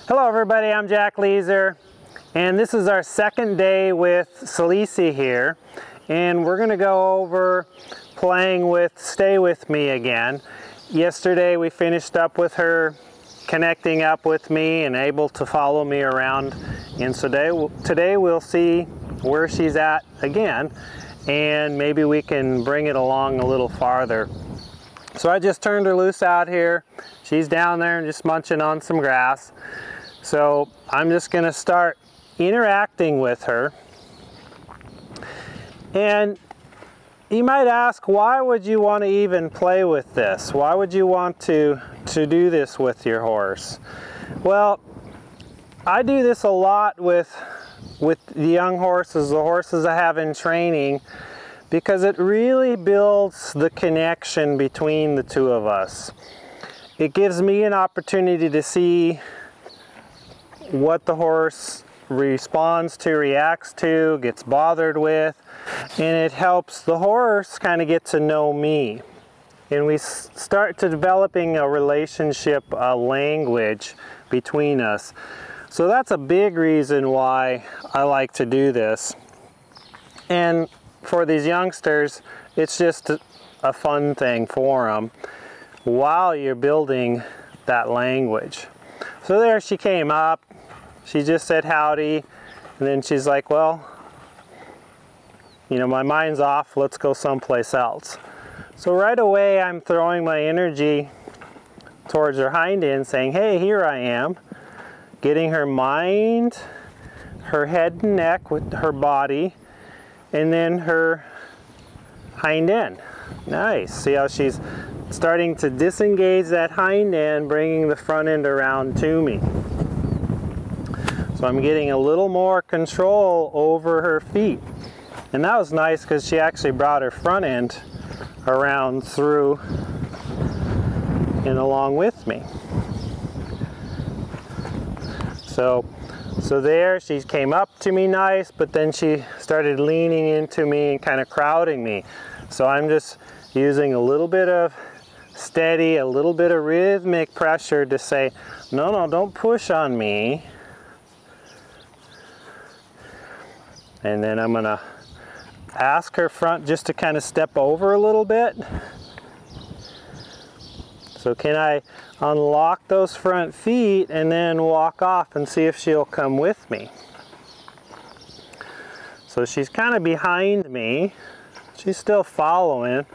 Hello everybody, I'm Jack Leeser, and this is our second day with Salisi here, and we're going to go over playing with Stay With Me again. Yesterday we finished up with her connecting up with me and able to follow me around, and so today we'll see where she's at again, and maybe we can bring it along a little farther. So I just turned her loose out here. She's down there and just munching on some grass. So I'm just going to start interacting with her. And you might ask, why would you want to even play with this? Why would you want to do this with your horse? Well, I do this a lot with the young horses, the horses I have in training, because it really builds the connection between the two of us. It gives me an opportunity to see what the horse responds to, reacts to, gets bothered with, and it helps the horse kind of get to know me. And we start to developing a relationship, a language between us. So that's a big reason why I like to do this. And for these youngsters, it's just a fun thing for them while you're building that language. So there she came up. She just said howdy, and then she's like, well, you know, my mind's off, let's go someplace else. So right away I'm throwing my energy towards her hind end, saying, hey, here I am, getting her mind, her head and neck with her body, and then her hind end. Nice. See how she's starting to disengage that hind end, bringing the front end around to me. So I'm getting a little more control over her feet. And that was nice because she actually brought her front end around through and along with me. So there she came up to me nice, but then she started leaning into me and kind of crowding me. So I'm just using a little bit of steady, a little bit of rhythmic pressure to say, no, don't push on me. And then I'm gonna ask her front just to kind of step over a little bit. So can I unlock those front feet and then walk off and see if she'll come with me? So she's kind of behind me. She's still following.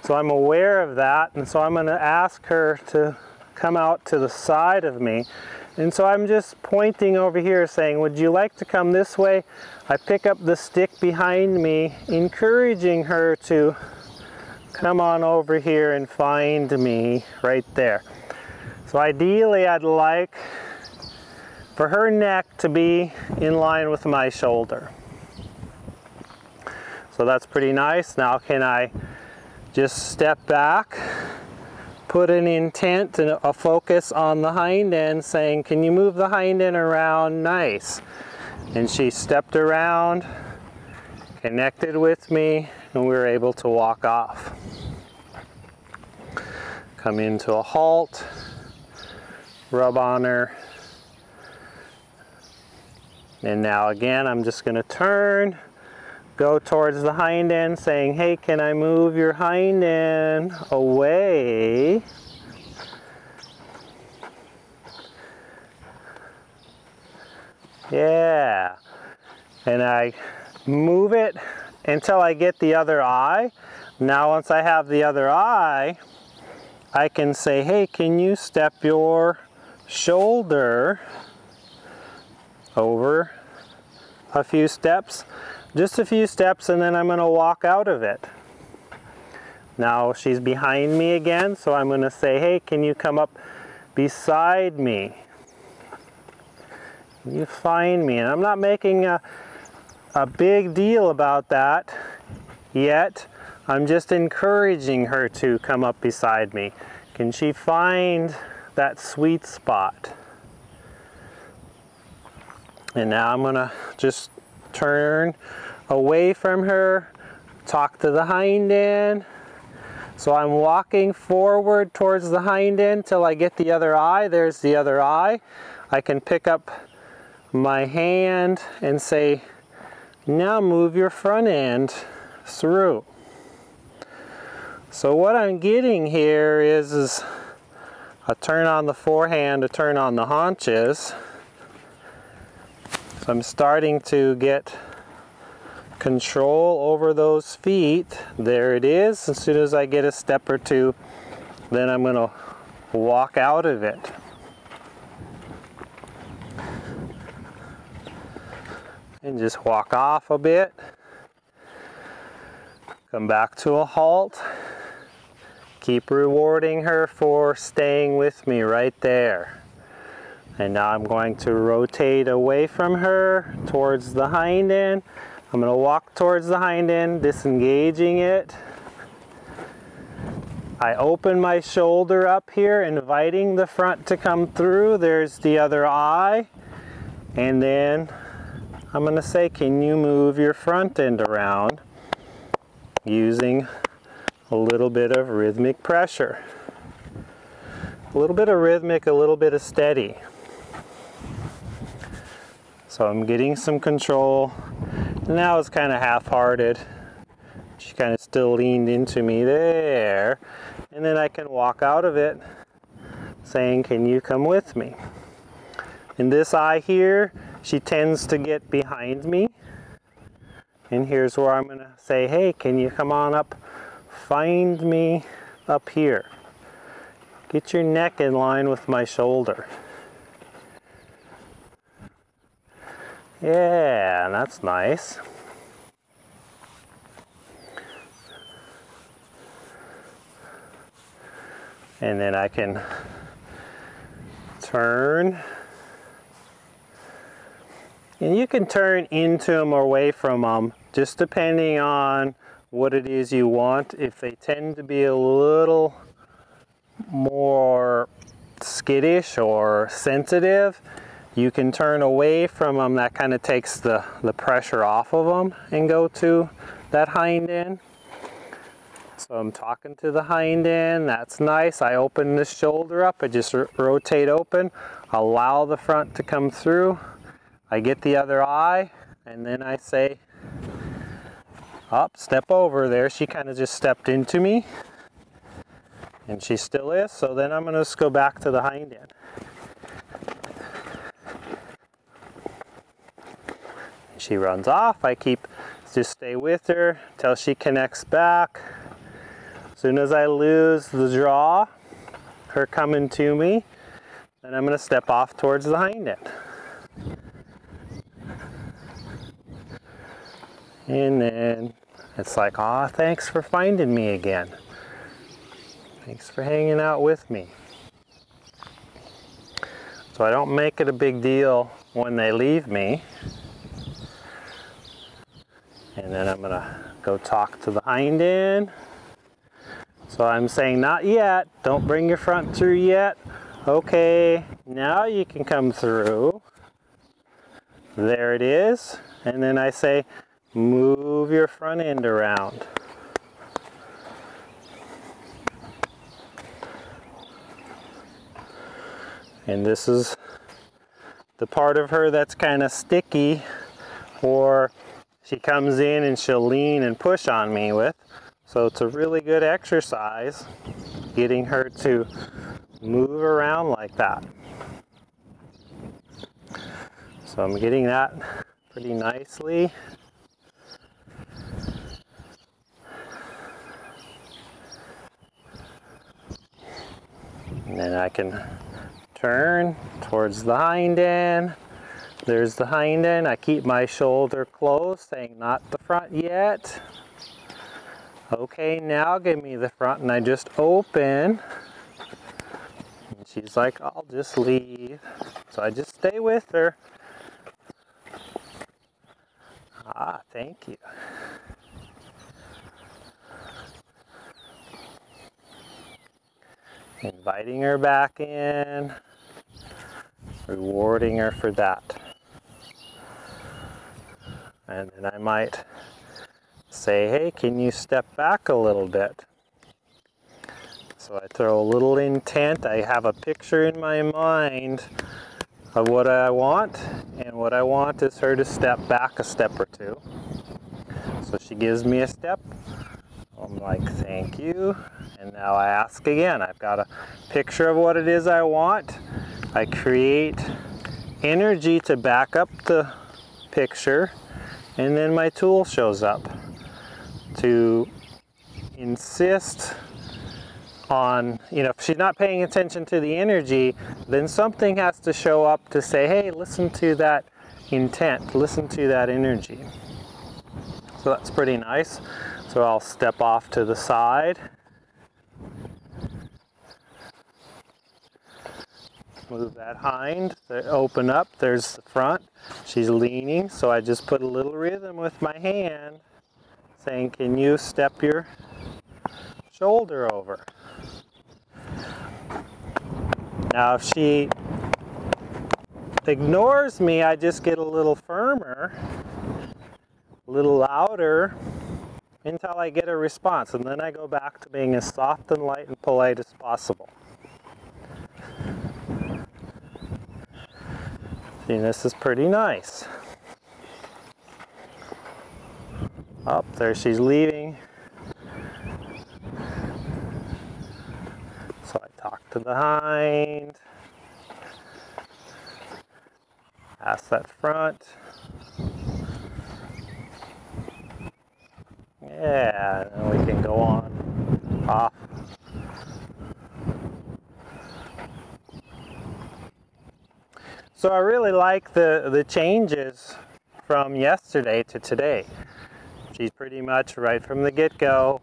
So I'm aware of that, and so I'm going to ask her to come out to the side of me. And so I'm just pointing over here saying, would you like to come this way? I pick up the stick behind me, encouraging her to come on over here and find me right there. So ideally I'd like for her neck to be in line with my shoulder. So that's pretty nice. Now can I just step back, put an intent and a focus on the hind end, saying, can you move the hind end around? Nice. And she stepped around, connected with me, and we were able to walk off. Come into a halt, rub on her. And now again, I'm just going to turn, go towards the hind end, saying, hey, can I move your hind end away? Yeah. And I move it until I get the other eye. Now once I have the other eye, I can say, hey, can you step your shoulder over a few steps? Just a few steps, and then I'm going to walk out of it. Now she's behind me again, so I'm going to say, hey, can you come up beside me? Can you find me? And I'm not making a big deal about that yet. I'm just encouraging her to come up beside me. Can she find that sweet spot? And now I'm going to just turn away from her, talk to the hind end, So I'm walking forward towards the hind end till I get the other eye. There's the other eye. I can pick up my hand and say, now move your front end through. So what I'm getting here is a turn on the forehand, a turn on the haunches. So I'm starting to get control over those feet. There it is. As soon as I get a step or two, then I'm going to walk out of it. And just walk off a bit. Come back to a halt. Keep rewarding her for staying with me right there. And now I'm going to rotate away from her towards the hind end. I'm going to walk towards the hind end, disengaging it. I open my shoulder up here, inviting the front to come through. There's the other eye. And then I'm going to say, can you move your front end around using a little bit of rhythmic pressure. A little bit of rhythmic, a little bit of steady. So I'm getting some control. Now it's kind of half-hearted. She kind of still leaned into me there. And then I can walk out of it saying, can you come with me? In this eye here, she tends to get behind me. And here's where I'm going to say, hey, can you come on up? Find me up here. Get your neck in line with my shoulder. Yeah, that's nice. And then I can turn. And you can turn into them or away from them, just depending on what it is you want. If they tend to be a little more skittish or sensitive, you can turn away from them. That kind of takes the pressure off of them and go to that hind end. So I'm talking to the hind end. That's nice. I open the shoulder up. I just rotate open, allow the front to come through. I get the other eye, and then I say, up, step over. There, she kind of just stepped into me, and she still is. So then I'm going to just go back to the hind end. She runs off. I just stay with her till she connects back. As soon as I lose the draw, her coming to me, then I'm going to step off towards the hind end. And then it's like, aw, thanks for finding me again. Thanks for hanging out with me. So I don't make it a big deal when they leave me. And then I'm gonna go talk to the hind end. So I'm saying, not yet. Don't bring your front through yet. Okay, now you can come through. There it is. And then I say, move your front end around. And this is the part of her that's kind of sticky, or she comes in and she'll lean and push on me with. So it's a really good exercise getting her to move around like that. So I'm getting that pretty nicely. And then I can turn towards the hind end. There's the hind end. I keep my shoulder closed, saying not the front yet. Okay, now give me the front, and I just open. And she's like, I'll just leave. So I just stay with her. Ah, thank you. Inviting her back in, rewarding her for that. And then I might say, hey, can you step back a little bit? So I throw a little intent. I have a picture in my mind of what I want, and what I want is her to step back a step or two. So she gives me a step. I'm like, thank you. And now I ask again. I've got a picture of what it is I want. I create energy to back up the picture, and then my tool shows up to insist on, you know, if she's not paying attention to the energy, then something has to show up to say, hey, listen to that intent, listen to that energy. So that's pretty nice. So I'll step off to the side, move that hind, open up, there's the front. She's leaning, so I just put a little rhythm with my hand saying, can you step your shoulder over? Now if she ignores me, I just get a little firmer, a little louder, until I get a response, and then I go back to being as soft and light and polite as possible. See, this is pretty nice. Oh, there she's leaving. So I talk to the hind, ask that front. Yeah, and we can go on, off. So I really like the changes from yesterday to today. She's pretty much right from the get-go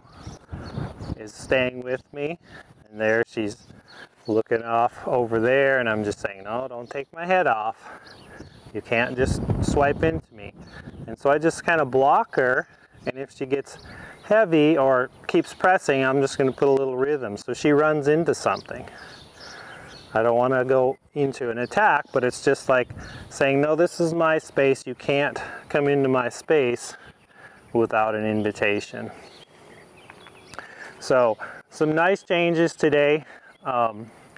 is staying with me, and there she's looking off over there, and I'm just saying, no, don't take my head off. You can't just swipe into me. And so I just kind of block her, and if she gets heavy or keeps pressing, I'm just going to put a little rhythm so she runs into something. I don't want to go into an attack, but it's just like saying, no, this is my space. You can't come into my space without an invitation. So some nice changes today.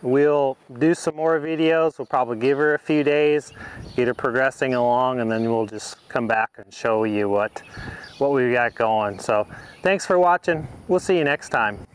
We'll do some more videos. We'll probably give her a few days, get her progressing along, and then we'll just come back and show you what we've got going. So thanks for watching. We'll see you next time.